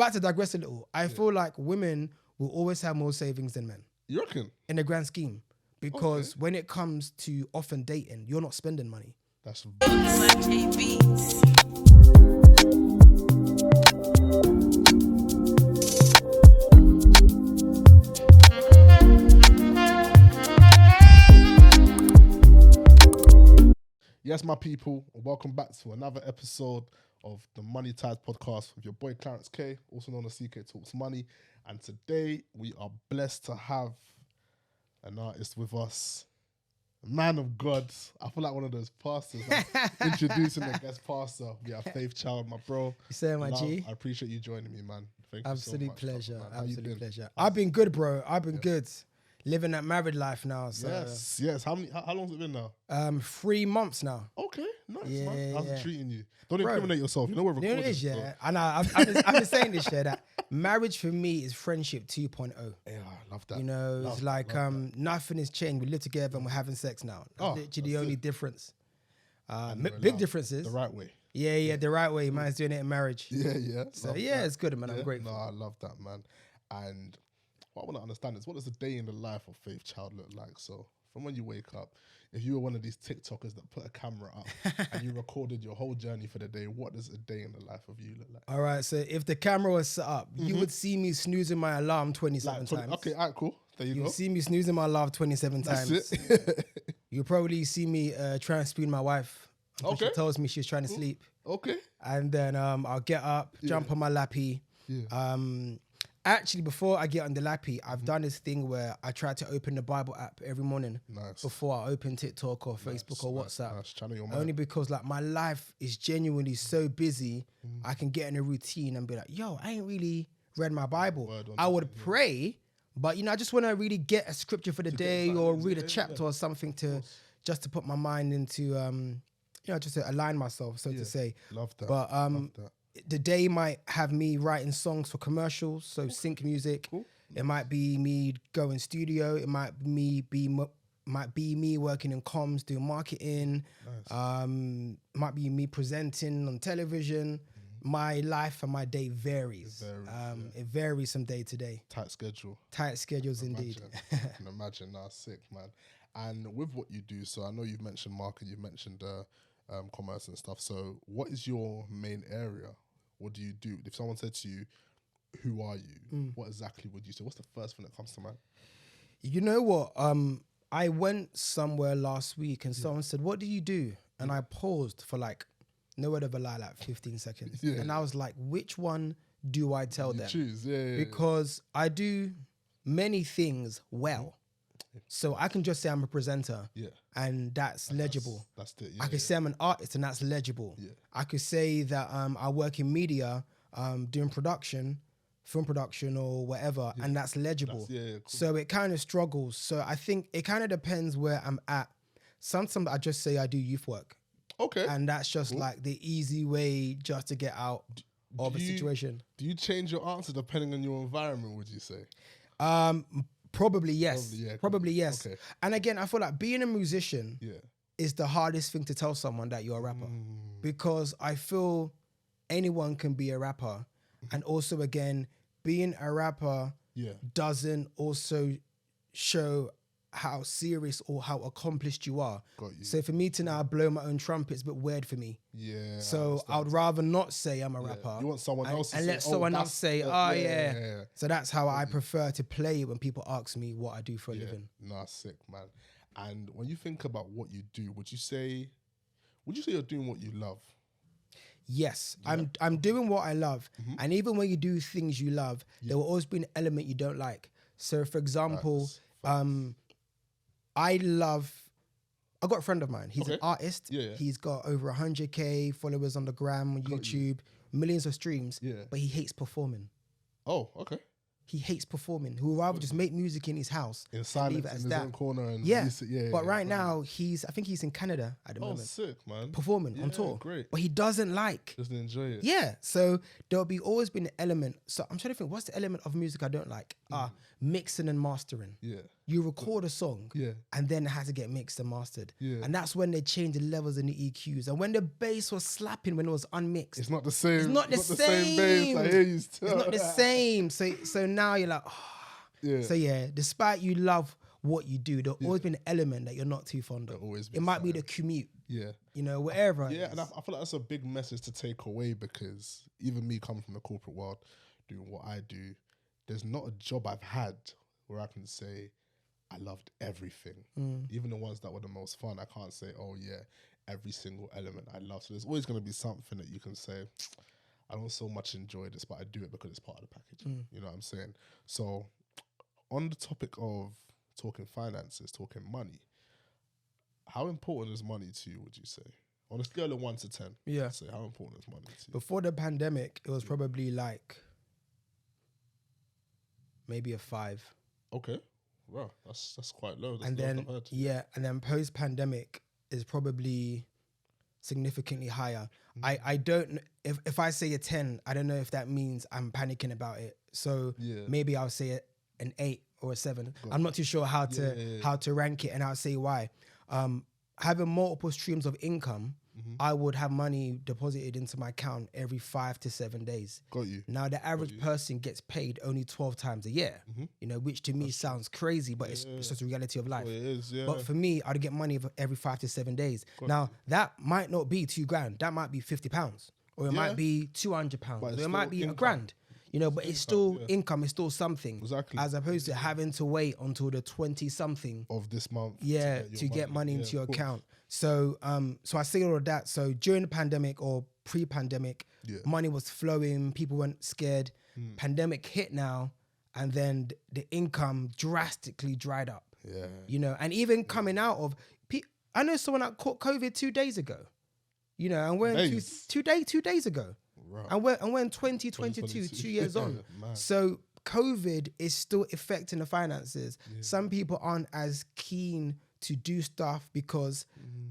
about to digress a little. I feel like women will always have more savings than men. You reckon? In the grand scheme. Because when it comes to often dating, you're not spending money. That's OluwaJBeats. Yes, my people, welcome back to another episode of the Money Ties podcast with your boy Clarence K, also known as CK Talks Money. And today we are blessed to have an artist with us, a man of God. I feel like one of those pastors introducing the guest pastor. We have Faith Child, my bro. You say, my G? I appreciate you joining me, man. Thank Absolute you so much. pleasure. Man. How you Absolute been? pleasure. I've been good, bro. I've been good. Living that married life now. So, Yes. How long has it been now? 3 months now. Okay, nice, Yeah, man. How's yeah. it treating you? Don't incriminate yourself. You know we're You know recording. what it is, so- yeah. And I've been saying this, yeah, that marriage for me is friendship 2.0. Yeah, I love that. You know, it's like nothing has changed. We live together and we're having sex now. That's literally the only difference. Big differences. The right way. Yeah, the right way. Man's doing it in marriage. Yeah. So Love yeah, that. it's good, man. I'm Yeah? grateful. No, I love that, man. And what I want to understand is, what does a day in the life of Faith Child look like? So from when you wake up, if you were one of these TikTokers that put a camera up and you recorded your whole journey for the day, what does a day in the life of you look like? All right, so if the camera was set up, you would see me snoozing my alarm 27 times. Okay, all right, cool. There you You go. would see me snoozing my alarm 27 That's times. it. You'll probably see me try and spoon my wife until Okay. she tells me she's trying to sleep. Okay. And then I'll get up, jump on my lappy. Yeah. Actually, before I get on the lappy, I've done this thing where I try to open the Bible app every morning Nice. before I open TikTok or Facebook or WhatsApp. Nice. Channel your mind. Only because like my life is genuinely so busy, I can get in a routine and be like, yo, I ain't really read my Bible. Word on I that, would pray, but I just want to really get a scripture for the day or read a chapter or something to just to put my mind into, just to align myself, so to say. Love that. But Love that. the day might have me writing songs for commercials, so sync music. Cool. It might be me going studio. It might be me working in comms, doing marketing. Might be me presenting on television. My life and my day varies. It varies from day to day. Tight schedule. Tight schedules indeed. I can imagine. Nah, sick, man. And with what you do, so I know you've mentioned marketing, you've mentioned commerce and stuff. So what is your main area? What do you do? If someone said to you, who are you? What exactly would you say? What's the first thing that comes to mind? You know what? I went somewhere last week and someone said, what do you do? And I paused for like, no word of a lie, like 15 seconds. And I was like, which one do I tell them? Choose, Because I do many things well. So I can just say I'm a presenter and that's legible. That's it. I could say I'm an artist and that's legible. I could say that I work in media, doing production, film production or whatever, and that's legible. Cool. So it kind of struggles. So I think it kind of depends where I'm at. Sometimes I just say I do youth work. Okay. And that's just like the easy way just to get out of a situation. Do you change your answer depending on your environment, would you say? Probably yes. Probably yeah, yes. Okay. And again, I feel like being a musician is the hardest thing to tell someone that you're a rapper. Because I feel anyone can be a rapper. And also, again, being a rapper doesn't also show how serious or how accomplished you are. Got you. So for me to now blow my own trumpet is a bit weird for me. Yeah. So I would rather not say I'm a rapper. You want someone else to and say, let someone else say, yeah. So that's how I prefer to play when people ask me what I do for a living. Nah, sick, man. And when you think about what you do, would you say you're doing what you love? Yes, I'm doing what I love. And even when you do things you love, there will always be an element you don't like. So for example, I've got a friend of mine. He's an artist. He's got over 100K followers on the gram, on YouTube, millions of streams. But he hates performing. Oh, okay. He hates performing. He would rather just make music in his house, in silence, leave it as in his own corner, and But right now I think he's in Canada at the moment. Sick, man. Performing on tour. Great. But he doesn't Doesn't enjoy it. Yeah. So there'll be always been an element. So I'm trying to think, what's the element of music I don't like? Mixing and mastering. Yeah. you record a song, and then it has to get mixed and mastered. And that's when they change the levels in the EQs. And when the bass was slapping when it was unmixed. It's not the same. It's not the same bass I hear you still. It's not the same. So now you're like, oh. So yeah, despite you love what you do, there's always been an element that you're not too fond of. It might be the commute. Yeah. You know, wherever. Yeah, and I feel like that's a big message to take away, because even me coming from the corporate world, doing what I do, there's not a job I've had where I can say I loved everything. Even the ones that were the most fun, I can't say, oh yeah, every single element I love. So there's always going to be something that you can say, I don't so much enjoy this, but I do it because it's part of the package. You know what I'm saying? So on the topic of talking finances, talking money, how important is money to you, would you say? On a scale of 1 to 10, say, how important is money to you? Before the pandemic, it was probably like maybe a 5. Okay. Wow, that's quite low. That's and then post-pandemic is probably significantly higher. I don't, if I say a 10, I don't know if that means I'm panicking about it. So maybe I'll say an 8 or a 7. I'm not too sure how to rank it, and I'll say why. Having multiple streams of income, I would have money deposited into my account every 5 to 7 days. Got you. Now the average person gets paid only 12 times a year, you know, which to me sounds crazy, but it's just a reality of life. Well, it is, But for me, I'd get money every 5 to 7 days. Now that might not be £2,000. That might be £50, or it might be £200, or it might be income. £1,000. You know, but it's still income, it's still something. Exactly. As opposed to having to wait until the 20-something of this month. To get money into your account. So so I say all of that. So during the pandemic or pre-pandemic, money was flowing, people weren't scared. Pandemic hit now, and then the income drastically dried up. Yeah. You know, and even coming out of, I know someone that caught COVID 2 days ago. You know, and we're two days ago. Right. And we're in 2022, 2 years on. So COVID is still affecting the finances. Some people aren't as keen to do stuff because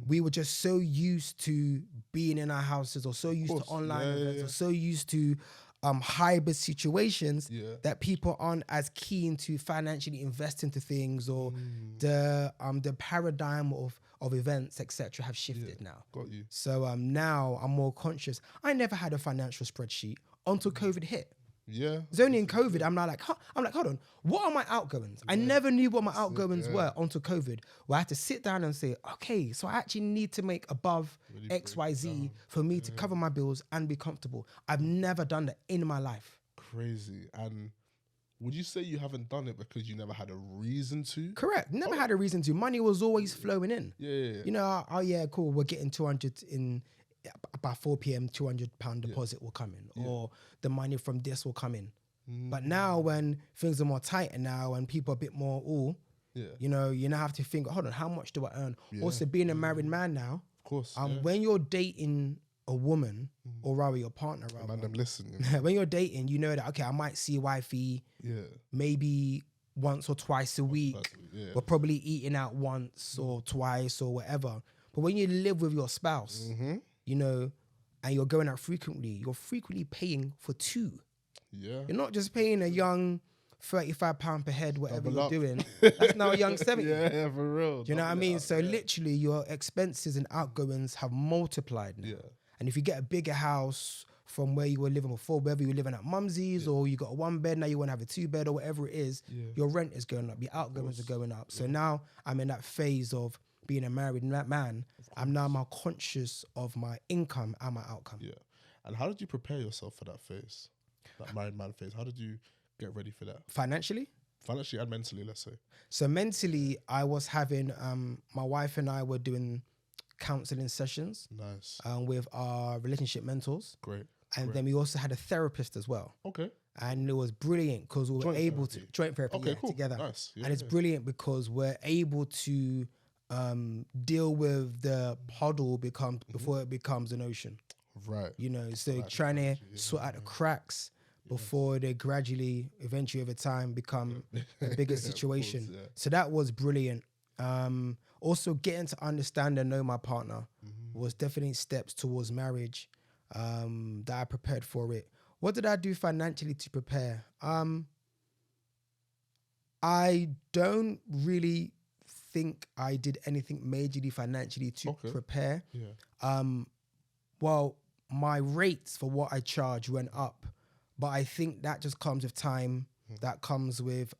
we were just so used to being in our houses, or so used to online events, or so used to hybrid situations that people aren't as keen to financially invest into things, or the paradigm of events, etc., have shifted now. Got you. So now I'm more conscious. I never had a financial spreadsheet until COVID hit. Yeah. It's only in COVID I'm like, hold on, what are my outgoings? I never knew what my outgoings were until COVID, where I had to sit down and say, okay, so I actually need to make above XYZ for me to cover my bills and be comfortable. I've never done that in my life. Crazy. And would you say you haven't done it because you never had a reason to? Correct. Never had a reason to. Money was always flowing in. Yeah. You know, oh yeah, cool, we're getting 200 in by 4 p.m, £200 deposit will come in, or the money from this will come in. But now when things are more tighter now, and people are a bit more, you know, you now have to think, hold on, how much do I earn? Also being a married man now, of course, when you're dating a woman, or rather your partner, man, I'm listening. When you're dating, you know that, okay, I might see wifey maybe once or twice a week. We're probably eating out once or twice or whatever. But when you live with your spouse, you know, and you're going out frequently, you're frequently paying for 2. Yeah. You're not just paying a young £35 per head, whatever you're doing. That's now a young 70. Yeah, for real. Do you know what I mean? So literally your expenses and outgoings have multiplied now. And if you get a bigger house from where you were living before, whether you were living at mumsy's or you got a 1-bed, now you want to have a 2-bed or whatever it is, your rent is going up, your outgoings are going up. So now I'm in that phase of being a married man. I'm now more conscious of my income and my outcome. Yeah. And how did you prepare yourself for that phase? That married man phase? How did you get ready for that? Financially? Financially and mentally, let's say. So mentally, I was having, my wife and I were doing counseling sessions. Nice. With our relationship mentors. Great. And then we also had a therapist as well. Okay. And it was brilliant because we were able to joint therapy together. Nice. Yeah, and it's brilliant because we're able to deal with the puddle before it becomes an ocean. Right. You know, so trying to sort out the cracks before they gradually, eventually over time, become a bigger situation. Course, So that was brilliant. Also getting to understand and know my partner was definitely steps towards marriage that I prepared for it. What did I do financially to prepare? I don't really think I did anything majorly financially to prepare. Yeah. Well, my rates for what I charge went up, but I think that just comes with time. That comes with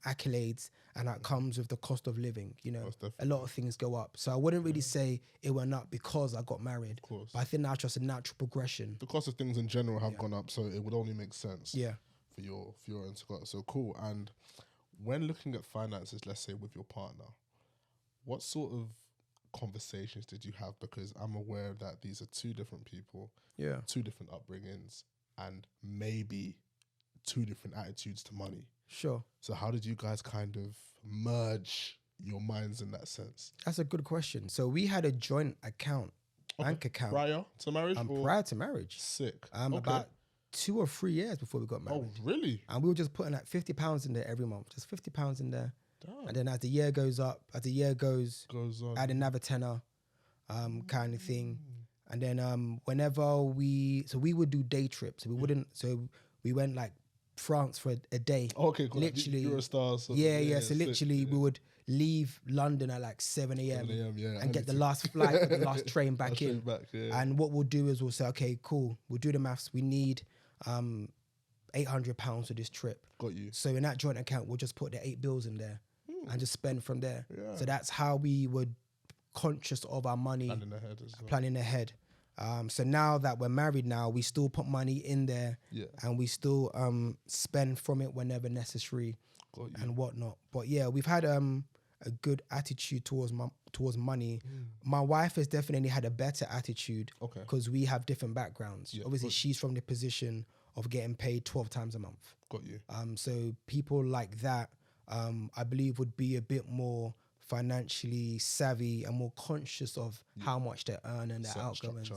accolades, and that comes with the cost of living. You know, a lot of things go up. So I wouldn't really say it went up because I got married. Of course. But I think that's just a natural progression. The cost of things in general have gone up, so it would only make sense. Yeah. For your own squad. So cool. And when looking at finances, let's say with your partner, what sort of conversations did you have? Because I'm aware that these are two different people, two different upbringings, and maybe two different attitudes to money. Sure. So how did you guys kind of merge your minds in that sense? That's a good question. So we had a joint account, bank account. Prior to marriage? Prior to marriage. Sick. About 2 or 3 years before we got married. Oh, really? And we were just putting like £50 in there every month, just £50 in there. Damn. And then as the year goes up, as the year goes on, add another tenner, kind of thing. And then whenever we would do day trips. So we went like France for a day. Okay, cool. Literally. Eurostar. So literally we would leave London at like 7 a.m. and get the last flight or the last train back in. And what we'll do is we'll say, okay, cool. We'll do the maths. We need £800 for this trip. Got you. So in that joint account, we'll just put the 8 bills in there and just spend from there. Yeah. So that's how we were conscious of our money. Planning ahead. So now that we're married now, we still put money in there and we still spend from it whenever necessary and whatnot. But yeah, we've had a good attitude towards money. My wife has definitely had a better attitude because we have different backgrounds. Obviously, she's from the position of getting paid 12 times a month. Got you. So people like that, I believe, would be a bit more financially savvy and more conscious of how much they earn and their outgoings.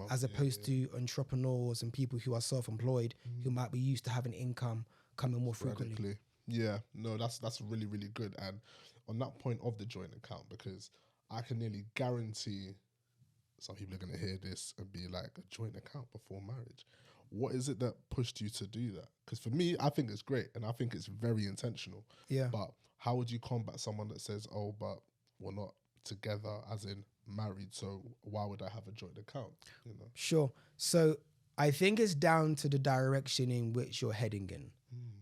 As opposed to entrepreneurs and people who are self-employed who might be used to having income coming more frequently. Yeah, no, that's really, really good. And on that point of the joint account, because I can nearly guarantee some people are going to hear this and be like, a joint account before marriage. What is it that pushed you to do that? Because for me, I think it's great and I think it's very intentional. Yeah. But how would you combat someone that says, oh, but we're not together as in married, so why would I have a joint account? You know? Sure. So I think it's down to the direction in which you're heading in.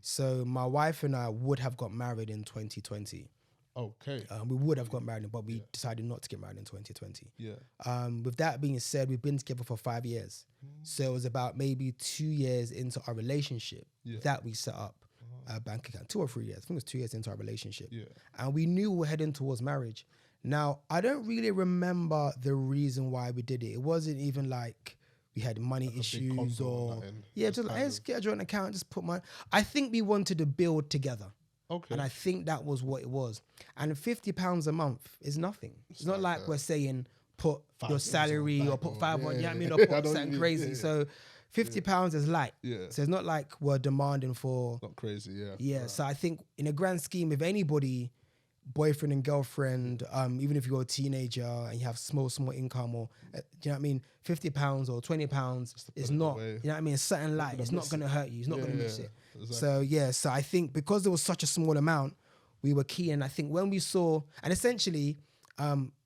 So my wife and I would have got married in 2020. Okay. We would have got married, but we decided not to get married in 2020. Yeah. With that being said, we've been together for 5 years. So it was about maybe 2 years into our relationship that we set up a bank account. 2 or 3 years. I think it was 2 years into our relationship. Yeah. And we knew we were heading towards marriage. Now, I don't really remember the reason why we did it. It wasn't even like we had money issues or... just like, let's get a joint account, just put money... I think we wanted to build together. Okay. And I think that was what it was. And £50 a month is nothing. It's not like we're saying put your salary or put 5 on, you know what I mean? Or put something crazy. Yeah. So £50 is light. Yeah. So it's not like we're demanding for... Not crazy, Yeah, right. So I think in a grand scheme, if anybody... boyfriend and girlfriend, even if you're a teenager and you have small income or, do you know what I mean? £50 or £20 is not, you know what I mean? It's something light. It's not going to hurt you. It's not going to miss it. Exactly. So I think because there was such a small amount, we were key. And I think when we saw, and essentially,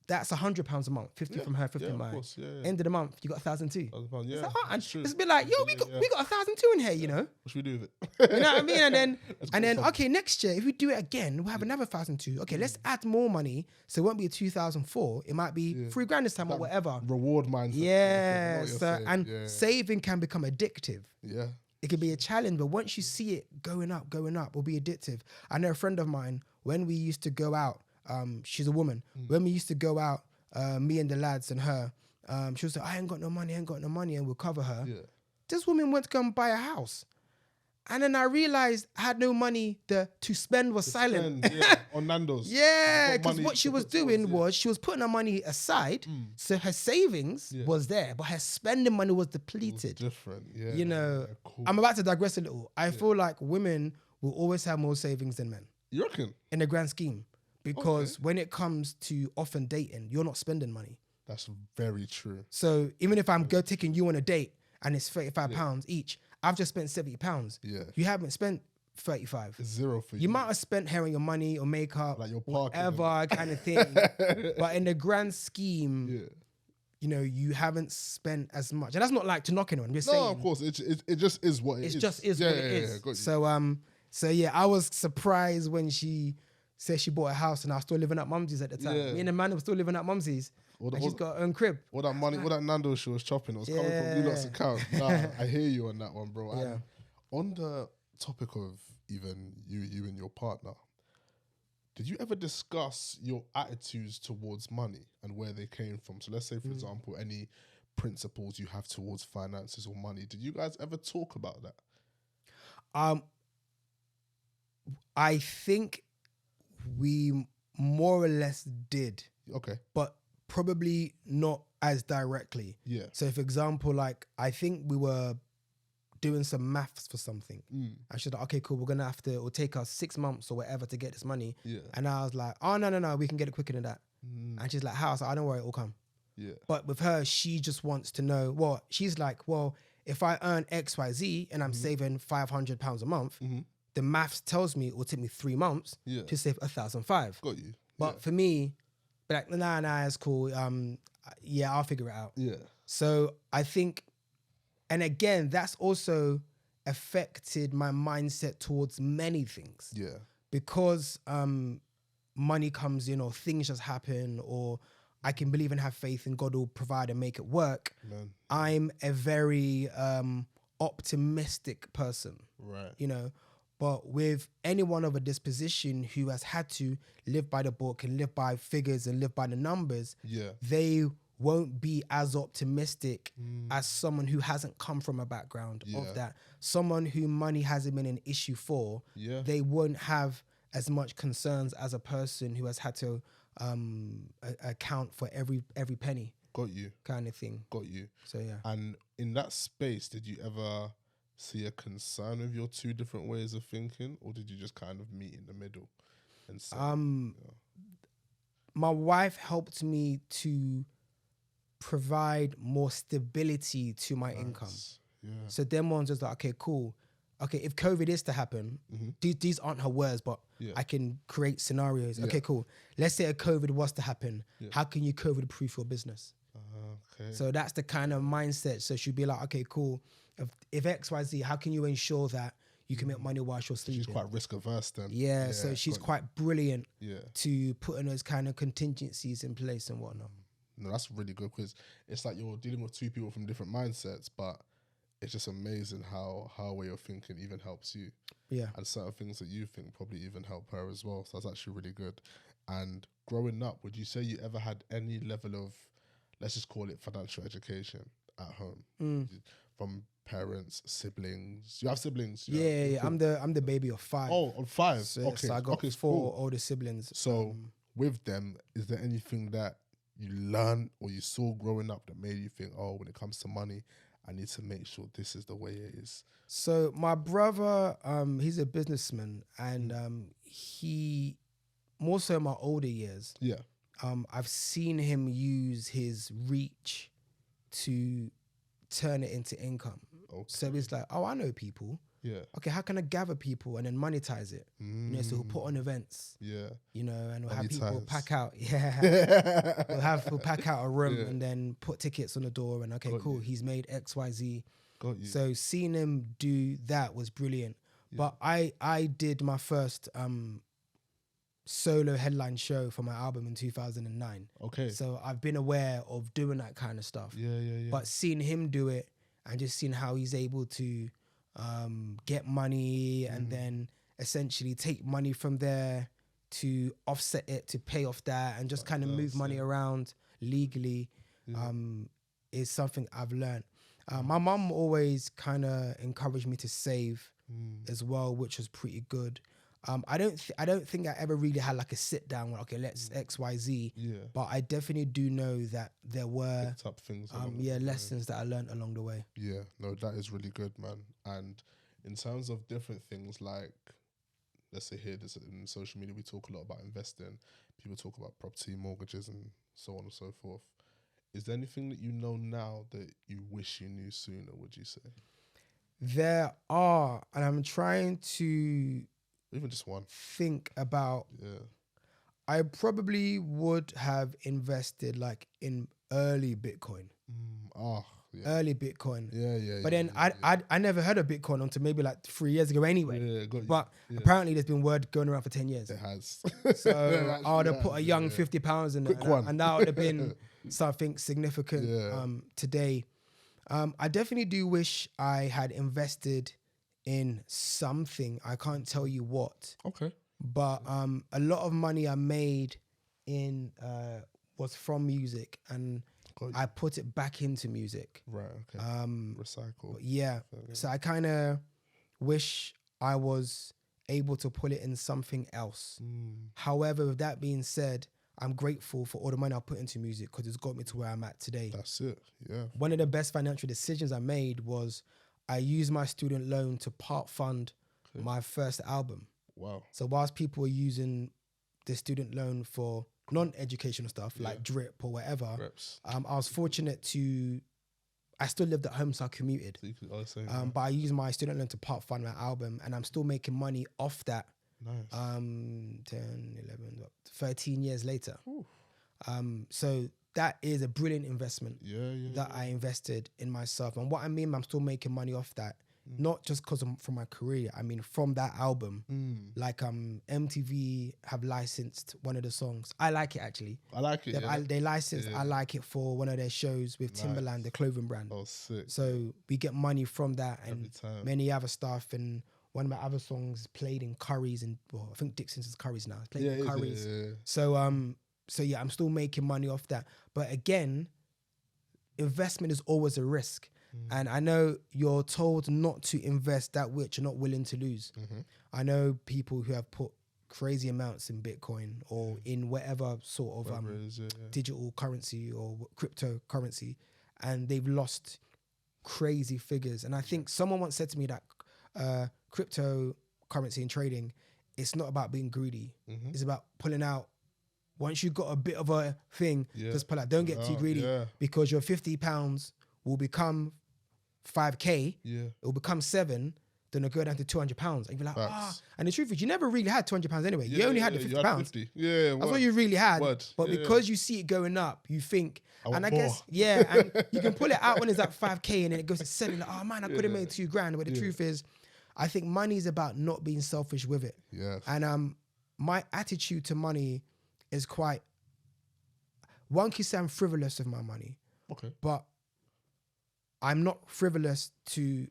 that's £100 a month, 50 from her, 50 from mine. End of the month, you got 1,002. Yeah, and it's a bit like, yo, we got 1,002 in here, you know. What should we do with it? You know what I mean? And then okay, next year if we do it again, we'll have another 1,002. Okay, let's add more money, so it won't be a 2,004. It might be £3,000 this time or whatever. Reward mindset. Yeah. Saving can become addictive. Yeah. It can be a challenge, but once you see it going up, will be addictive. I know a friend of mine, when we used to go out. She's a woman. When we used to go out, me and the lads and her, she would say, I ain't got no money, and we'll cover her. Yeah. This woman went to go and buy a house. And then I realized I had no money to spend was silent. On Nando's. Because what she was doing was she was putting her money aside, so her savings was there, but her spending money was depleted. It was different, You know, cool. I'm about to digress a little. I feel like women will always have more savings than men. You reckon? In the grand scheme. Because when it comes to often dating, you're not spending money. That's very true. So even if I'm taking you on a date and it's £35 each, I've just spent £70. Yeah. You haven't spent 35. It's zero for you. You might have spent hair on your money or makeup, Like your parking, whatever kind of thing. But in the grand scheme, Yeah. you know, you haven't spent as much. And that's not like to knock anyone. I'm just No, saying. of course. It just is what it is. It just is Yeah, what it is. Yeah, got you. So yeah, I was surprised when she said she bought a house and I was still living at Mumsy's at the time. Yeah. Me and the man were still living at Mumsy's. And she's got her own crib. All that money, all that Nando she was chopping, it was coming from you lot's account. Nah, I hear you on that one, bro. Yeah. And on the topic of even you and your partner, did you ever discuss your attitudes towards money and where they came from? So let's say, for example, any principles you have towards finances or money. Did you guys ever talk about that? I think we more or less did. Okay. But probably not as directly. Yeah. So for example, like I think we were doing some maths for something. And she's like, okay, cool, we're gonna have to, it'll take us 6 months or whatever to get this money. Yeah. And I was like, oh no, we can get it quicker than that. And she's like, how? I was like, I don't worry, it'll come. Yeah. But with her, she just wants to know, well, she's like, well, if I earn XYZ and I'm saving £500 a month, the maths tells me it will take me 3 months to save 1,500. Got you. But for me, be like, nah, it's cool. Yeah, I'll figure it out. Yeah. So I think, and again, that's also affected my mindset towards many things. Yeah. Because money comes in or things just happen or I can believe and have faith in God will provide and make it work. Man. I'm a very optimistic person. Right. You know, but with anyone of a disposition who has had to live by the book and live by figures and live by the numbers, they won't be as optimistic as someone who hasn't come from a background of that. Someone who money hasn't been an issue for, they won't have as much concerns as a person who has had to account for every penny. Got you. Kind of thing. Got you. So yeah. And in that space, did you ever see a concern with your two different ways of thinking, or did you just kind of meet in the middle and say, my wife helped me to provide more stability to my income. Yeah. So them ones was like, okay, cool. Okay, if COVID is to happen, these aren't her words, but I can create scenarios. Okay, cool. Let's say a COVID was to happen. How can you COVID proof your business? Okay. So that's the kind of mindset. So she'd be like, okay, cool. If XYZ, how can you ensure that you can make money whilst you're sleeping? She's quite risk averse then. Yeah, so she's quite brilliant Yeah. to putting those kind of contingencies in place and whatnot. No, that's really good because it's like you're dealing with two people from different mindsets, but it's just amazing how her way of thinking even helps you. Yeah. And certain things that you think probably even help her as well. So that's actually really good. And growing up, would you say you ever had any level of, let's just call it financial education at home? From parents, siblings? You have siblings? Yeah. Cool. I'm the baby of 5. Oh, on 5. So, okay. so I got okay, 4 cool. older siblings. So with them, is there anything that you learned or you saw growing up that made you think, oh, when it comes to money, I need to make sure this is the way it is? So my brother, he's a businessman, and he, more so in my older years, I've seen him use his reach to turn it into income. Okay. So it's like, oh, I know people. Yeah. Okay, how can I gather people and then monetize it? You know, so we'll put on events. Yeah. You know, and we'll have people pack out. Yeah. we'll pack out a room and then put tickets on the door and okay, cool. He's made XYZ. Got you. So seeing him do that was brilliant. Yeah. But I did my first solo headline show for my album in 2009. Okay. So I've been aware of doing that kind of stuff. Yeah. But seeing him do it and just seeing how he's able to get money and then essentially take money from there to offset it, to pay off that and just kind of move money around legally is something I've learned. My mum always kind of encouraged me to save as well, which was pretty good. I don't think I ever really had like a sit down where okay, let's XYZ. Yeah. But I definitely do know that there were things lessons that I learned along the way. Yeah, no, that is really good, man. And in terms of different things like, let's say here, this in social media, we talk a lot about investing. People talk about property, mortgages, and so on and so forth. Is there anything that you know now that you wish you knew sooner? Would you say? There are, and I'm trying to Even just one. think about. Yeah. I probably would have invested like in early Bitcoin. Yeah. Early Bitcoin. Yeah. But then I never heard of Bitcoin until maybe like 3 years ago anyway. Yeah, got you. But apparently there's been word going around for 10 years. It has. So I would have put a young £50 in Quick it, one. and that would have been something significant today. I definitely do wish I had invested in something. I can't tell you what. Okay. But a lot of money I made in was from music, and I put it back into music. Right. Okay. Recycle. Yeah. So I kind of wish I was able to put it in something else. However, with that being said, I'm grateful for all the money I put into music because it's got me to where I'm at today. That's it. Yeah. One of the best financial decisions I made was I used my student loan to part fund my first album. Wow. So whilst people were using the student loan for non-educational stuff like drip or whatever, I was fortunate I still lived at home, so I commuted. So you could, but I used my student loan to part fund my album, and I'm still making money off that. Nice. 10, 11, 13 years later. So that is a brilliant investment that I invested in myself. And what I mean, I'm still making money off that. Not just because from my career, I mean from that album. Like MTV have licensed one of the songs. I like it actually. I like it. They licensed I Like It for one of their shows with Timberland, the clothing brand. Oh, sick. So we get money from that and many other stuff. And one of my other songs played in Curry's, and I think Dixon's is Curry's now. It's played in Curry's. So I'm still making money off that. But again, investment is always a risk. And I know you're told not to invest that which you're not willing to lose. I know people who have put crazy amounts in Bitcoin or in whatever sort of digital currency or cryptocurrency, and they've lost crazy figures. And I think someone once said to me that cryptocurrency and trading, it's not about being greedy. It's about pulling out. Once you've got a bit of a thing, just pull out. Don't get too greedy because your £50 will become 5k, it will become 7, then it'll go down to £200. And you'll be like, and the truth is, you never really had £200 anyway. You only had the £50. 50. That's what you really had. But because you see it going up, you think, I guess, and you can pull it out when it's at 5k and then it goes to 7. Like, oh man, I could have made £2,000. But the truth is, I think money is about not being selfish with it. And my attitude to money is quite, one can say I'm frivolous with my money. But I'm not frivolous to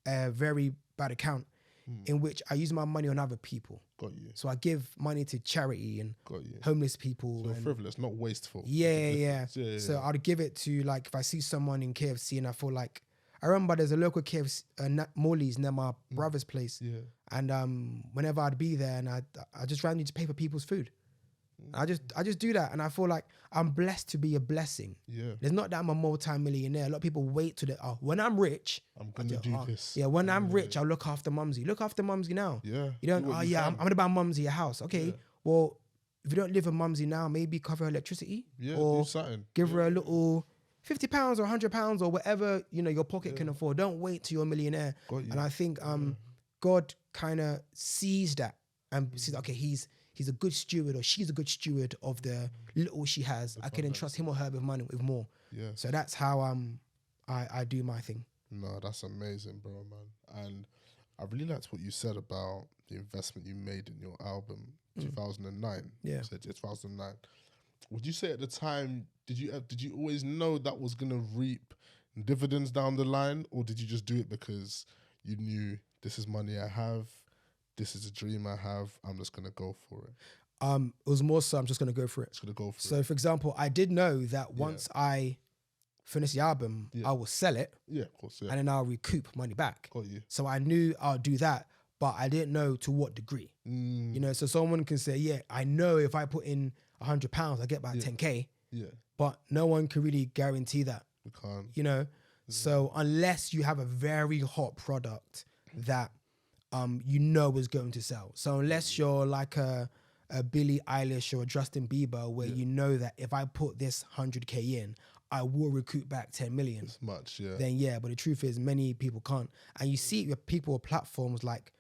a very bad account in which I use my money on other people. Got you. So I give money to charity and homeless people. So frivolous, not wasteful. Yeah. So I'd give it to, like, if I see someone in KFC and I feel like, I remember there's a local KFC, Morley's near my brother's place. And whenever I'd be there and I just randomly just pay for people's food. I just do that, and I feel like I'm blessed to be a blessing. It's not that I'm a multi-millionaire. A lot of people wait to when I'm rich, I'm gonna do this. When I'm rich, I'll look after Mumsy. Look after Mumsy now. You don't. I'm gonna buy Mumsy a house. Okay. Well, if you don't live with Mumsy now, maybe cover her electricity. Or give her a little £50 or £100 or whatever your pocket can afford. Don't wait till you're a millionaire. And I think God kind of sees that and sees, okay, he's a good steward or she's a good steward of the little she has. I can entrust him or her with money, with more. So that's how I do my thing. No, that's amazing, bro, man. And I really liked what you said about the investment you made in your album, 2009. You said 2009. Would you say at the time, did you always know that was gonna reap dividends down the line, or did you just do it because you knew this is money I have? This is a dream I have. I'm just going to go for it. It was more so I'm just going to go for it. So, for example, I did know that once I finish the album, I will sell it. Of course. And then I'll recoup money back. Got you. So I knew I'll do that, but I didn't know to what degree. So someone can say, I know if I put in £100, I get about 10k. But no one can really guarantee that. We can't. So unless you have a very hot product that is going to sell. So unless you're like a Billie Eilish or a Justin Bieber, where you know that if I put this 100k in, I will recoup back 10 million. It's much, yeah. Then yeah, but the truth is many people can't. And you see it with people with platforms like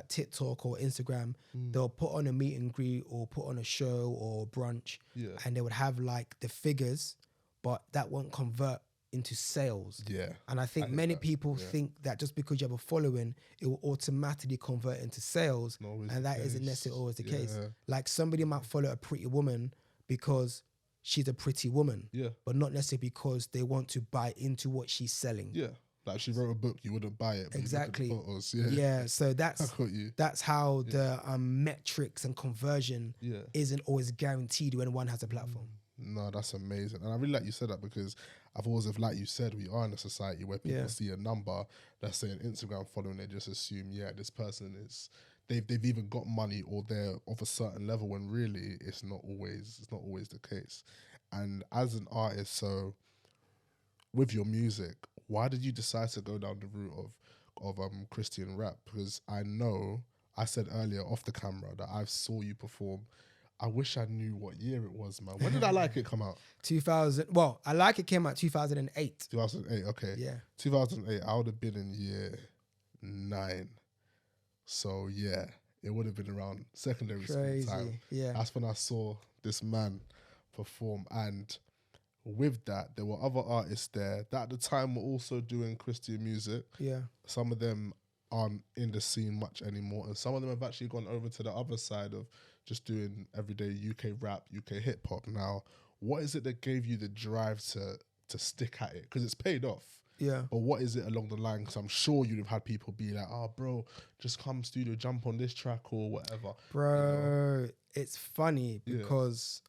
TikTok or Instagram, they'll put on a meet and greet or put on a show or brunch, and they would have like the figures, but that won't convert into sales. Yeah. And I think many people think that just because you have a following, it will automatically convert into sales. And that isn't necessarily always the case. Like somebody might follow a pretty woman because she's a pretty woman, but not necessarily because they want to buy into what she's selling. Yeah. Like she wrote a book, you wouldn't buy it. But Exactly. You look at the photos. Yeah. So that's how the metrics and conversion isn't always guaranteed when one has a platform. No, that's amazing. And I really like you said that because I've always, like you said, we are in a society where people see a number, let's say an Instagram following, they just assume, this person is, they've even got money or they're of a certain level, when really it's not always the case. And as an artist, so with your music, why did you decide to go down the route of Christian rap? Because I know I said earlier off the camera that I saw you perform. I wish I knew what year it was, man. When did I Like It come out? 2000. Well, I Like It came out 2008. 2008, okay. Yeah. 2008, I would have been in year 9. So, yeah, it would have been around secondary school time. Yeah. That's when I saw this man perform. And with that, there were other artists there that at the time were also doing Christian music. Yeah. Some of them aren't in the scene much anymore. And some of them have actually gone over to the other side of just doing everyday UK rap, UK hip hop. Now, what is it that gave you the drive to stick at it? Because it's paid off. Yeah. But what is it along the line? Because I'm sure you'd have had people be like, oh, bro, just come studio, jump on this track or whatever. Bro, it's funny because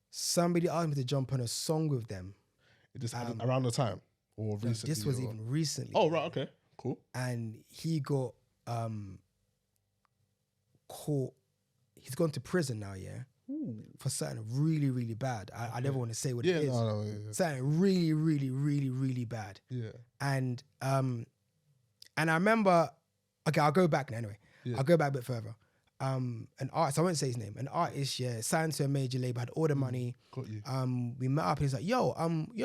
somebody asked me to jump on a song with them. It just around the time or recently? This was even recently. Oh, right, okay, cool. And he got caught. He's gone to prison now, for something really, really bad. I never want to say what it is. No, Something really, really, really, really bad. Yeah. And I remember, okay, I'll go back now anyway. I'll go back a bit further. An artist, I won't say his name, an artist, signed to a major label, had all the money. Got you. We met up and he's like, yo,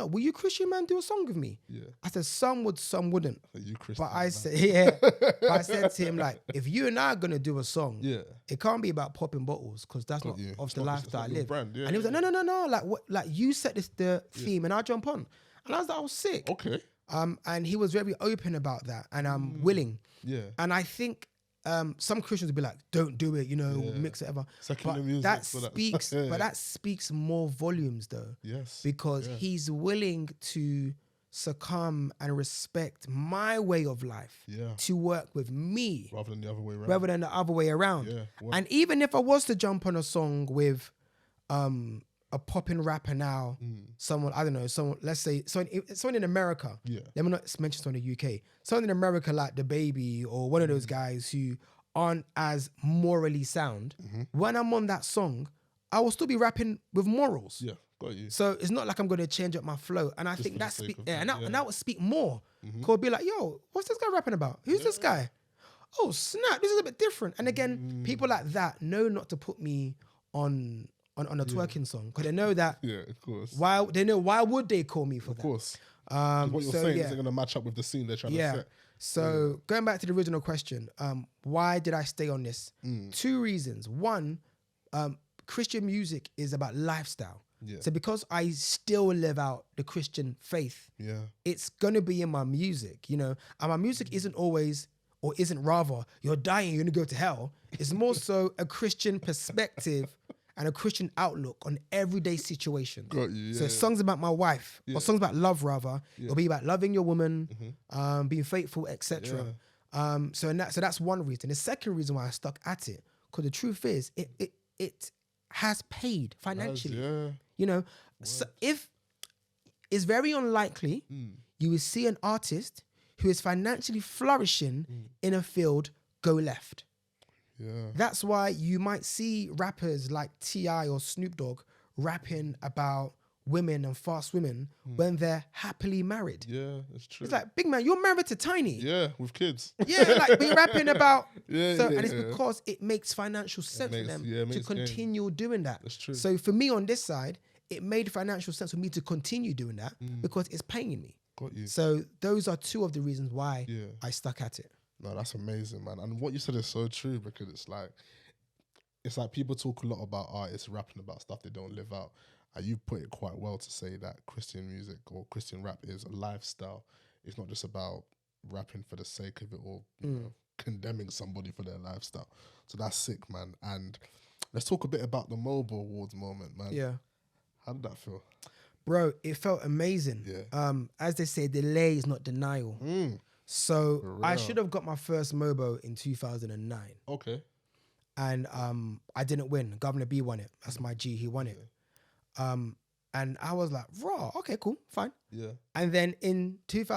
will you Christian man do a song with me? Yeah. I said, some would, some wouldn't. You Christian, but I man. said, but I said to him, like, if you and I are gonna do a song, it can't be about popping bottles because that's not of the lifestyle I live. Brand, and he was like, no, like what, like you set the theme and I'll jump on. And I was like, I was sick. Okay. And he was very open about that, and I'm willing. Yeah. And I think some Christians would be like, don't do it, mix it ever. Secular but music that for that. speaks, but that speaks more volumes though. Yes. Because he's willing to succumb and respect my way of life to work with me rather than the other way around. Yeah. Well, and even if I was to jump on a song with a popping rapper now, someone, I don't know, someone, let's say, someone in America. Yeah. Let me not mention someone in the UK. Someone in America like The Baby or one of those guys who aren't as morally sound. When I'm on that song, I will still be rapping with morals. Yeah, got you. So it's not like I'm going to change up my flow. And I think that would speak more. Because I'll be like, yo, what's this guy rapping about? Who's this guy? Oh, snap, this is a bit different. And again, people like that know not to put me on a twerking song because they know that. Yeah, of course. Why would they call me for that? Of course. What you're saying isn't going to match up with the scene they're trying to set. So going back to the original question, why did I stay on this? 2 reasons. One, Christian music is about lifestyle. Yeah. So because I still live out the Christian faith, it's going to be in my music, and my music isn't always, or isn't rather, you're dying, you're going to go to hell. It's more so a Christian perspective and a Christian outlook on everyday situations. Got you, so songs about my wife, or songs about love rather, it'll be about loving your woman, being faithful, etc. So that's one reason. The second reason why I stuck at it, because the truth is, it has paid financially. So if it's very unlikely you will see an artist who is financially flourishing in a field go left. Yeah. That's why you might see rappers like T.I. or Snoop Dogg rapping about women and fast women when they're happily married. Yeah, it's true. It's like, big man, you're married to Tiny. Yeah, with kids. Yeah, like we're rapping about. Yeah, and it's because it makes financial sense for them to continue doing that. That's true. So for me on this side, it made financial sense for me to continue doing that because it's paying me. Got you. So those are two of the reasons why I stuck at it. No, that's amazing, man. And what you said is so true because it's like people talk a lot about artists rapping about stuff they don't live out. And you put it quite well to say that Christian music or Christian rap is a lifestyle. It's not just about rapping for the sake of it or you know, condemning somebody for their lifestyle. So that's sick, man. And let's talk a bit about the MOBO Awards moment, man. Yeah. How did that feel? Bro, it felt amazing. Yeah. As they say, delay is not denial. So I should have got my first MOBO in 2009. Okay. And I didn't win. Governor B won it. That's my G. He won it. And I was like, raw, okay, cool, fine. Yeah. And then in it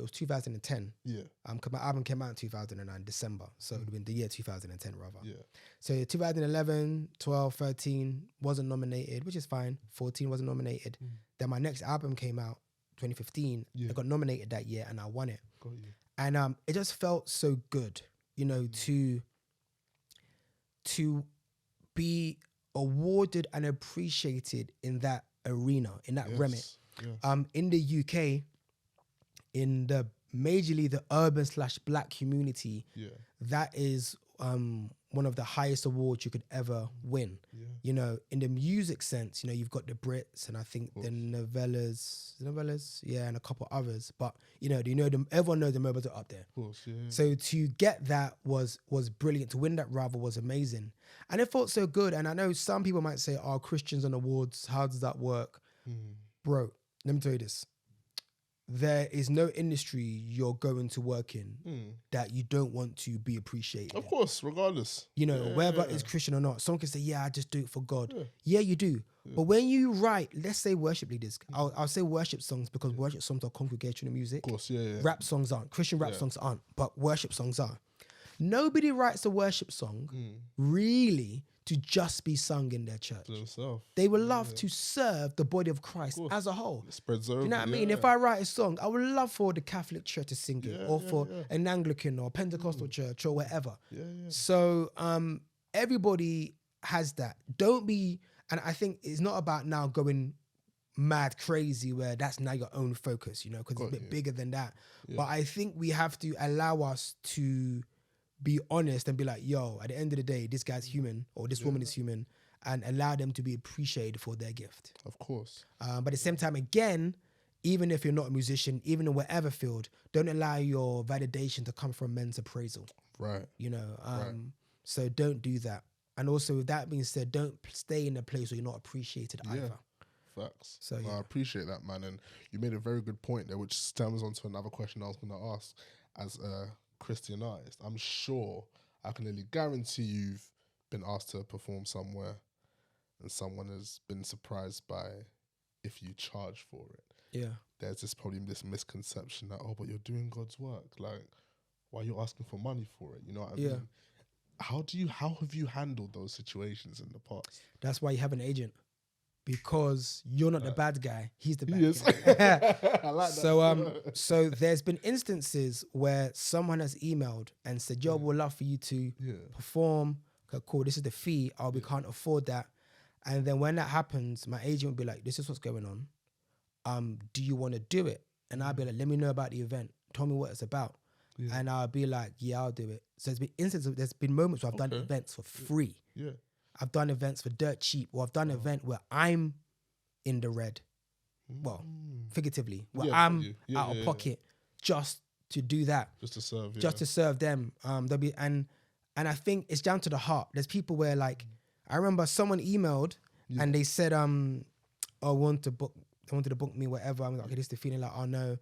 was 2010. Yeah. My album came out in 2009, December. So it would have been the year 2010 rather. Yeah. So 2011, 12, 13 wasn't nominated, which is fine. 14 wasn't nominated. Then my next album came out, 2015. I got nominated that year and I won it. Got you. And it just felt so good, you know, to be awarded and appreciated in that arena, in that remit. Yeah. In the UK, in the majorly the urban/black community, that is one of the highest awards you could ever win. Yeah. You know, in the music sense, you know, you've got the Brits and I think the Novellas, and a couple others. But you know, everyone knows the MOBOs are up there. Of course, yeah. So to get that was brilliant. To win that rather was amazing. And it felt so good. And I know some people might say, "Oh, Christians on awards, how does that work?" Bro, let me tell you this. There is no industry you're going to work in that you don't want to be appreciated. Of course, regardless. You know, whether it's Christian or not. Someone can say, yeah, I just do it for God. Yeah, you do. But when you write, let's say worship leaders, I'll say worship songs because worship songs are congregational music. Of course, yeah. Rap songs aren't. Christian rap songs aren't, but worship songs are. Nobody writes a worship song really to just be sung in their church. They will love to serve the body of Christ as a whole. It spreads over. You know what I mean? If I write a song, I would love for the Catholic Church to sing it, or for an Anglican or Pentecostal church or whatever. So everybody has that. Don't be, and I think it's not about now going mad crazy where that's now your own focus, you know, because it's a bit bigger than that. But I think we have to allow us to be honest and be like, yo, at the end of the day, this guy's human or this woman is human, and allow them to be appreciated for their gift. Of course. But at the same time, again, even if you're not a musician, even in whatever field, don't allow your validation to come from men's appraisal. Right. You know, so don't do that. And also with that being said, don't stay in a place where you're not appreciated either. Facts. So I appreciate that, man. And you made a very good point there, which stems on to another question I was going to ask. As a Christian artist, I'm sure I can nearly guarantee you've been asked to perform somewhere and someone has been surprised by if you charge for it. Yeah. There's probably this misconception that, oh, but you're doing God's work. Like, why are you asking for money for it? You know what I mean? How have you handled those situations in the past? That's why you have an agent. Because you're not the bad guy, he's the bad guy. I like that. So there's been instances where someone has emailed and said, yo, we'd love for you to perform. Okay, cool, this is the fee. We can't afford that. And then when that happens, my agent would be like, this is what's going on. Do you want to do it? And I'll be like, let me know about the event. Tell me what it's about. And I'll be like, yeah, I'll do it. So there's been moments where I've done events for free. Yeah. I've done events for dirt cheap, or I've done an event where I'm in the red. Well, figuratively, where I'm out of pocket just to do that. Just to serve, Just to serve them. And I think it's down to the heart. There's people where like, I remember someone emailed and they said, I wanted to book me, whatever. I'm like, okay, this is the feeling like, oh no,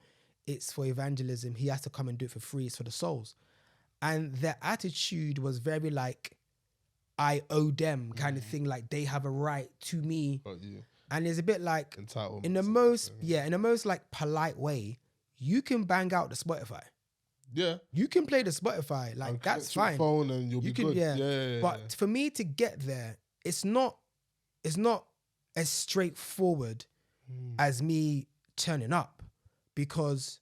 it's for evangelism. He has to come and do it for free. It's for the souls. And their attitude was very like, I owe them kind of thing, like they have a right to me. And it's a bit like entitlement. in the most like polite way, you can bang out the Spotify. Yeah. You can play the Spotify, like that's fine. Phone and you'll be good. Yeah. But for me to get there, it's not as straightforward as me turning up, because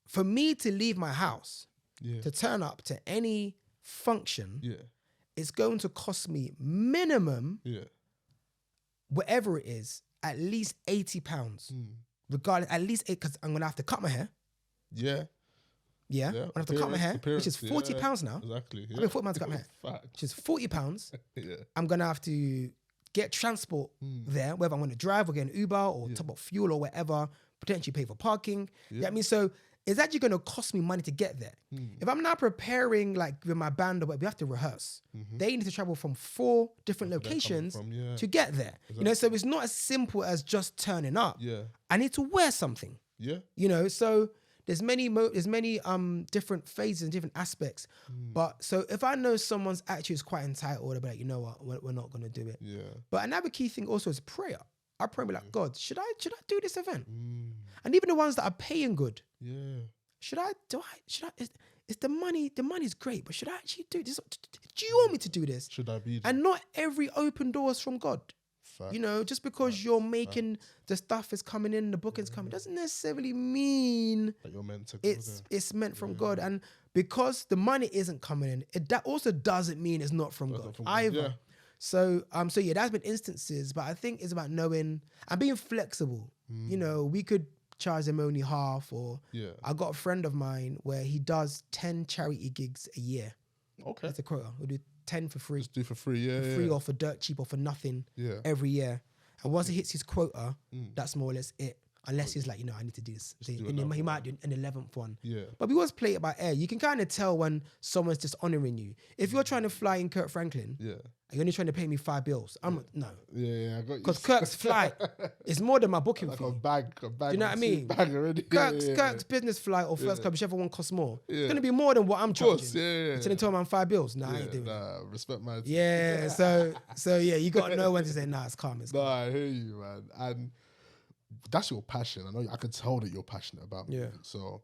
for me to leave my house to turn up to any function, it's going to cost me minimum, whatever it is, at least £80. Regardless, at least because I'm gonna have to cut my hair. Yeah. I'm gonna have to cut my hair, which is £40 now. Exactly. I mean, £40 to cut my hair, which is £40. I'm gonna have to get transport there, whether I'm gonna drive or get an Uber or top up fuel or whatever, potentially pay for parking. Yeah. I mean, so it's actually gonna cost me money to get there. If I'm now preparing like with my band or whatever, we have to rehearse. They need to travel from 4 different locations to get there. Exactly. You know, so it's not as simple as just turning up. I need to wear something. You know, so there's many different phases and different aspects. But so if I know someone's attitude is quite entitled, I'll be like, you know what, we're not gonna do it. But another key thing also is prayer. I pray, be like, God, should I do this event? And even the ones that are paying good. Should I? Is the money's great, but should I actually do this? Do you want me to do this? Should I be? And not every open door is from God. Fact. You know, just because you're making the stuff is coming in, the booking's coming, doesn't necessarily mean that you're meant to go it's meant from God. And because the money isn't coming in, that also doesn't mean it's not from God either. So yeah, there's been instances, but I think it's about knowing and being flexible. You know, we could charge them only half, or I got a friend of mine where he does 10 charity gigs a year. Okay. That's a quota. We'll do 10 for free. Just do for free, free or for dirt cheap or for nothing every year. And once he hits his quota, that's more or less it. Unless he's like, you know, I need to do this. He might do an 11th one. But we always play it by ear. You can kind of tell when someone's just honoring you. If you're trying to fly in Kurt Franklin, and you're only trying to pay me $5, I'm no. I got you. Because Kirk's flight is more than my booking like fee. a bag. Do you know what I mean? Bag already. Kirk's business flight or first club, whichever one costs more. It's going to be more than what I'm charging. Of course, It's going to tell me I'm $5. Nah, I ain't doing that. Respect my... Yeah, so yeah, you got to know when to say, nah, it's calm. It's calm. I hear you, man. And that's your passion. I know I can tell that you're passionate about music. So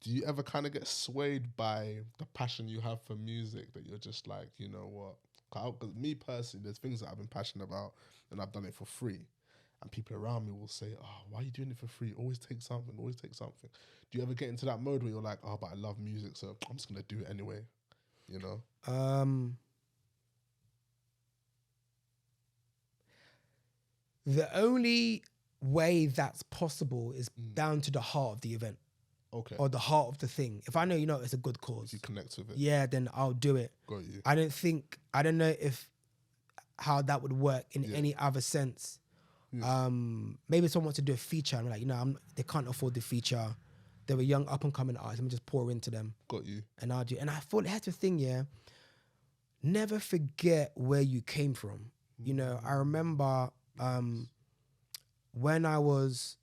do you ever kind of get swayed by the passion you have for music that you're just like, you know what? Because me personally, there's things that I've been passionate about and I've done it for free. And people around me will say, oh, why are you doing it for free? Always take something. Do you ever get into that mode where you're like, oh, but I love music, so I'm just going to do it anyway, you know? The only way that's possible is down to the heart of the event. Okay. Or the heart of the thing. If I know, you know, it's a good cause. You connect with it. Yeah, then I'll do it. Got you. I don't know if how that would work in any other sense. Maybe someone wants to do a feature and I'm like, you know, they can't afford the feature. They were young up and coming artists. Let me just pour into them. Got you. And I'll do. And I thought that's the thing, never forget where you came from. You know, I remember when I was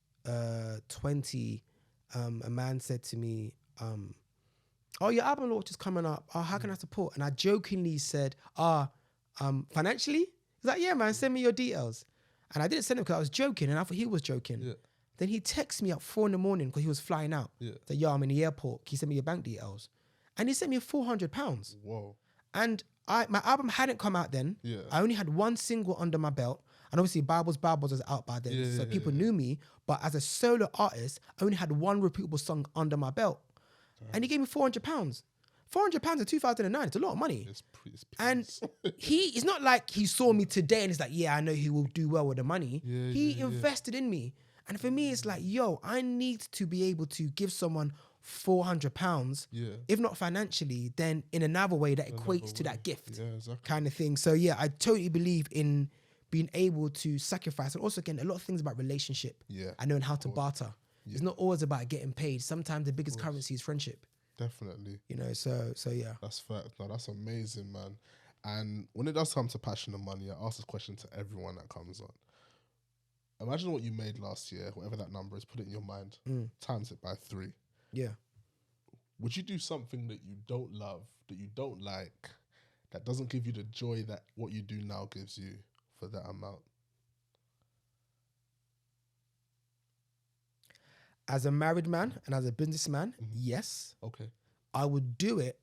20, a man said to me, oh, your album launch is coming up. Oh, how can I support? And I jokingly said, financially? He's like, yeah, man, send me your details. And I didn't send him because I was joking and I thought he was joking. Yeah. Then he texted me at 4 a.m. because he was flying out. Yeah. Said, yo, I'm in the airport. Can you send me your bank details? And he sent me £400. Whoa. And my album hadn't come out then. Yeah. I only had one single under my belt. And obviously Bibles was out by then. So people knew me. But as a solo artist, I only had one reputable song under my belt. And he gave me £400. £400 in 2009, it's a lot of money. It's and it's not like he saw me today and he's like, yeah, I know he will do well with the money. He invested in me. And for me, it's like, yo, I need to be able to give someone £400, if not financially, then in another way that equates to that gift kind of thing. So yeah, I totally believe in being able to sacrifice. And also, again, a lot of things about relationship and knowing how to barter. It's not always about getting paid. Sometimes the biggest currency is friendship. Definitely. You know, so yeah. That's fact. No, that's amazing, man. And when it does come to passion and money, I ask this question to everyone that comes on. Imagine what you made last year, whatever that number is, put it in your mind, times it by 3. Yeah. Would you do something that you don't love, that you don't like, that doesn't give you the joy that what you do now gives you for that amount? As a married man and as a businessman, yes. Okay. I would do it,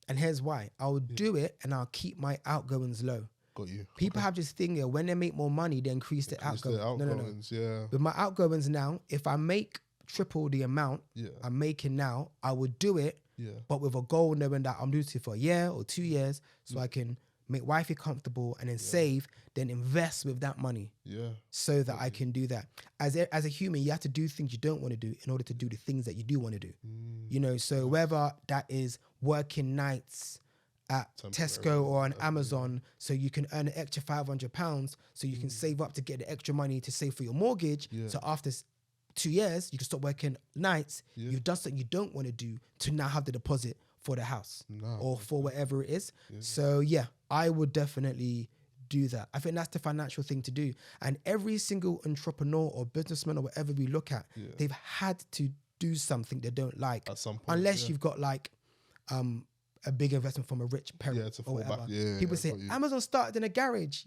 and here's why. I would do it and I'll keep my outgoings low. Got you. People have this thing here, when they make more money, they increase their outgoings. No. Yeah. With my outgoings now, if I make triple the amount I'm making now, I would do it, but with a goal knowing that I'm doing it for a year or 2 years, so I can make wifey comfortable and then save, then invest with that money. Yeah. So that I can do that. As a human, you have to do things you don't want to do in order to do the things that you do want to do. You know, so whether that is working nights at Tesco or on Amazon, so you can earn an extra £500, so you can save up to get the extra money to save for your mortgage. So after 2 years, you can stop working nights. You've done something you don't want to do to now have the deposit for the house or for whatever it is. So yeah, I would definitely do that. I think that's the financial thing to do. And every single entrepreneur or businessman or whatever we look at, they've had to do something they don't like at some point, unless you've got like a big investment from a rich parent or whatever. People say Amazon started in a garage.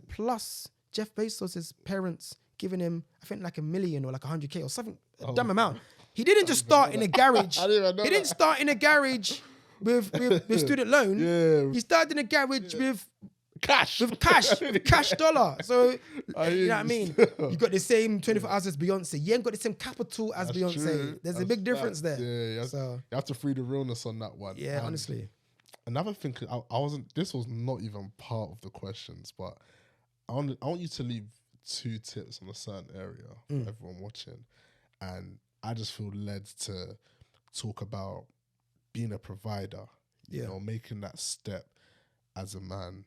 Plus Jeff Bezos' parents giving him, I think, like $1 million or like 100K or something, a dumb amount. He didn't just start in a garage. He didn't start in a garage with student loan. He started in a garage with cash dollar. So, you know what I mean? You got the same 24 hours as Beyonce. You ain't got the same capital as Beyonce. True. There's a big difference there. Yeah, you have to free the realness on that one. Yeah, honestly. Another thing, I wasn't. This was not even part of the questions, but I want you to leave 2 tips on a certain area for everyone watching, and I just feel led to talk about being a provider. You know, making that step as a man,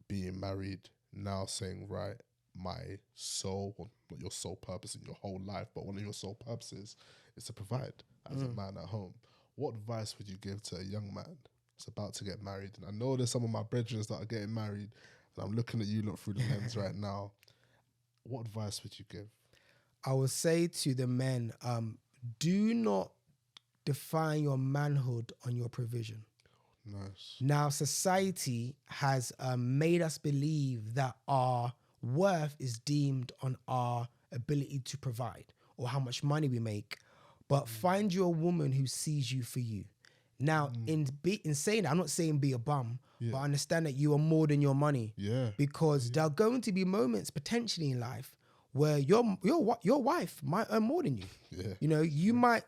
being married, now saying, right, my sole, well, not your sole purpose in your whole life, but one of your sole purposes is to provide as a man at home. What advice would you give to a young man that's about to get married? And I know there's some of my brethren that are getting married, and I'm looking at you look through the lens right now. What advice would you give? I would say to the men, do not define your manhood on your provision. Nice. Now, society has made us believe that our worth is deemed on our ability to provide or how much money we make. But find you a woman who sees you for you. Now, in saying that, I'm not saying be a bum, but understand that you are more than your money. Yeah. Because there are going to be moments potentially in life where your wife might earn more than you. Yeah. You know, you might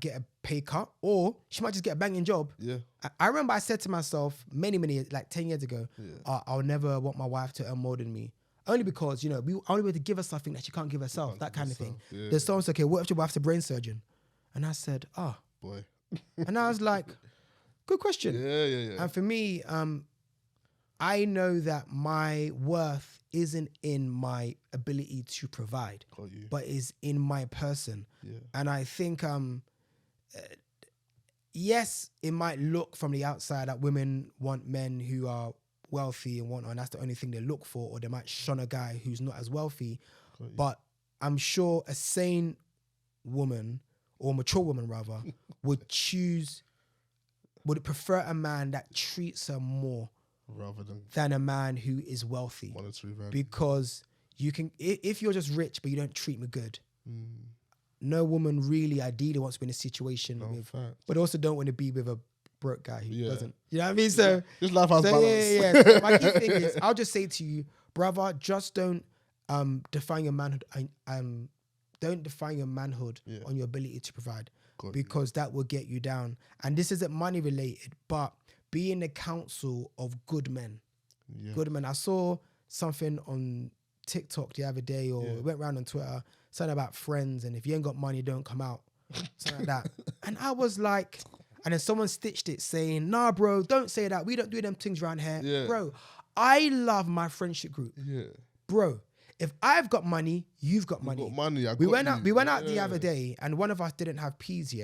get a pay cut, or she might just get a banging job. Yeah. I remember I said to myself many, like 10 years ago, I'll never want my wife to earn more than me. Only because, you know, we only be able to give her something that she can't give herself, that kind of thing. Yeah. There's someone said, okay, what if your wife's a brain surgeon? And I said, boy. And I was like, good question. Yeah. And for me, I know that my worth isn't in my ability to provide, but is in my person. Yeah. And I think, yes, it might look from the outside that women want men who are wealthy and that's the only thing they look for, or they might shun a guy who's not as wealthy. But I'm sure a sane woman, or mature woman rather, would prefer a man that treats her more rather than a man who is wealthy. Because you can, if you're just rich but you don't treat me good, no woman really ideally wants to be in a situation but also don't want to be with a broke guy who doesn't. You know what I mean? So this life has balance. Yeah. So my key thing is, I'll just say to you, brother, just don't define your manhood. Don't define your manhood on your ability to provide, because that will get you down. And this isn't money related, but be in the council of good men. Yeah. Good men. I saw something on TikTok the other day, or it went around on Twitter, something about friends, and if you ain't got money, don't come out. Something like that. And I was like, and then someone stitched it saying, nah, bro, don't say that. We don't do them things around here. Yeah. Bro, I love my friendship group. Yeah. Bro, if I've got money, you've got money. Got money. We went out the other day, and one of us didn't have peas,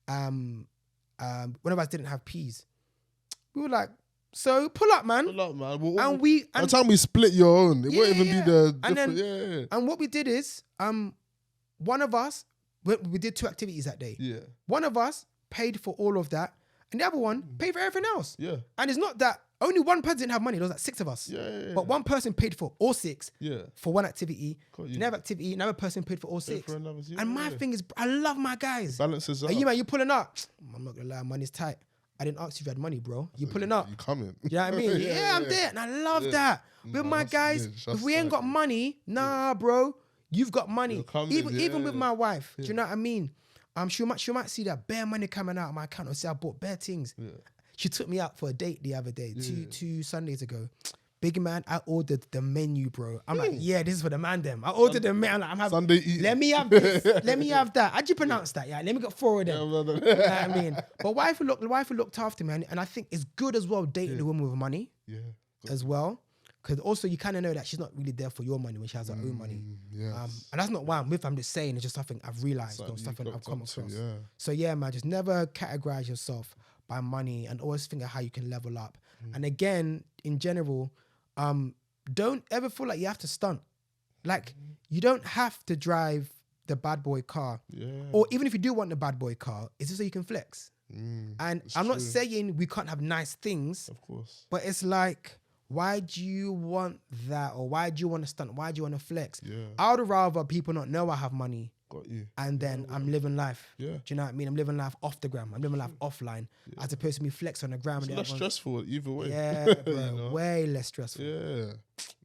one of us didn't have peas. We were like, so pull up, man. Pull up, man. By the time we split your own, it won't even be the different. And what we did is, one of us, we did 2 activities that day. Yeah. One of us paid for all of that, and the other one paid for everything else. Yeah. And it's not that only one person didn't have money. There was like 6 of us. Yeah. But one person paid for all 6 for one activity. Another person paid for all 6. And my thing is, I love my guys. Balances out. You pulling up. I'm not gonna lie, money's tight. I didn't ask you if you had money, bro. You pulling up? You coming? You know what I mean? Yeah, I'm there, and I love that. With my that's guys, lit. if That's we ain't got tight. money, nah, bro, you've got money. You're coming, Even with yeah. my wife, do you know what I mean? She might see that bare money coming out of my account or say I bought bare things. Yeah. She took me out for a date the other day, two Sundays ago. Big man, I ordered the menu, bro. I'm like, yeah, this is for the man them. I ordered the menu. I'm having Sunday eating. Let me have this. Let me have that. How'd you pronounce that? Yeah, let me get 4 of them. You know what I mean? But wife looked after me, and I think it's good as well dating a woman with money as well. Because also you kind of know that she's not really there for your money when she has her own money. Yes. And that's not why I'm with her. I'm just saying it's just something I've realized or something I've come across. So yeah, man, just never categorize yourself by money and always think of how you can level up. And again, in general, don't ever feel like you have to stunt. Like you don't have to drive the bad boy car. Or even if you do want the bad boy car, it's just so you can flex. And I'm not saying we can't have nice things. Of course. But it's like, why do you want that? Or why do you want to stunt? Why do you want to flex? I would rather people not know I have money. Got you. And then I'm living life. Yeah. Do you know what I mean? I'm living life off the gram. I'm living life offline. As opposed to me flex on the gram. It's and less stressful either way. Yeah, bro. You know? Way less stressful. Yeah.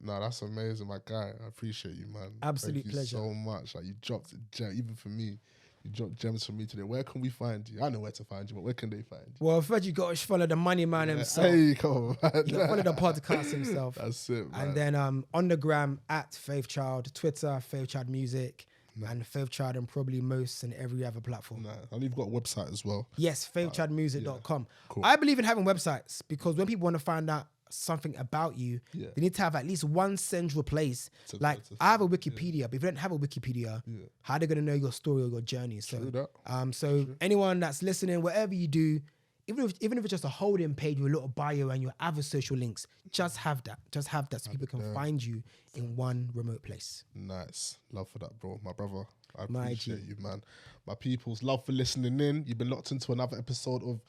No, that's amazing, my guy. I appreciate you, man. Absolute Thank pleasure. you so much. Like you dropped a gem, even for me. You dropped gems for me today. Where can we find you? I know where to find you, but where can they find you? Well, first you got to follow the money man himself. Hey, come on, man. You gotta follow the podcast himself. That's it, man. And then on the gram at Faithchild, Twitter, Faithchild Music, and Faithchild and probably most and every other platform. And you've got a website as well. Yes, faithchildmusic.com. Cool. I believe in having websites because when people want to find out something about you, they need to have at least one central place. Like I have a Wikipedia, but if you don't have a Wikipedia, how are they going to know your story or your journey? So, anyone that's listening, whatever you do, even if it's just a holding page with a little bio and your other social links, just have that. Just have that so people can find you in one remote place. Nice. Love for that, bro. My brother. I appreciate you, man. My peoples, love for listening in. You've been locked into another episode of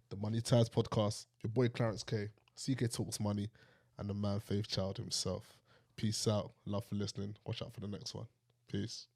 the Money Ties podcast. Your boy Clarence K, CK Talks Money, and the man Faithchild himself. Peace out. Love for listening. Watch out for the next one. Peace.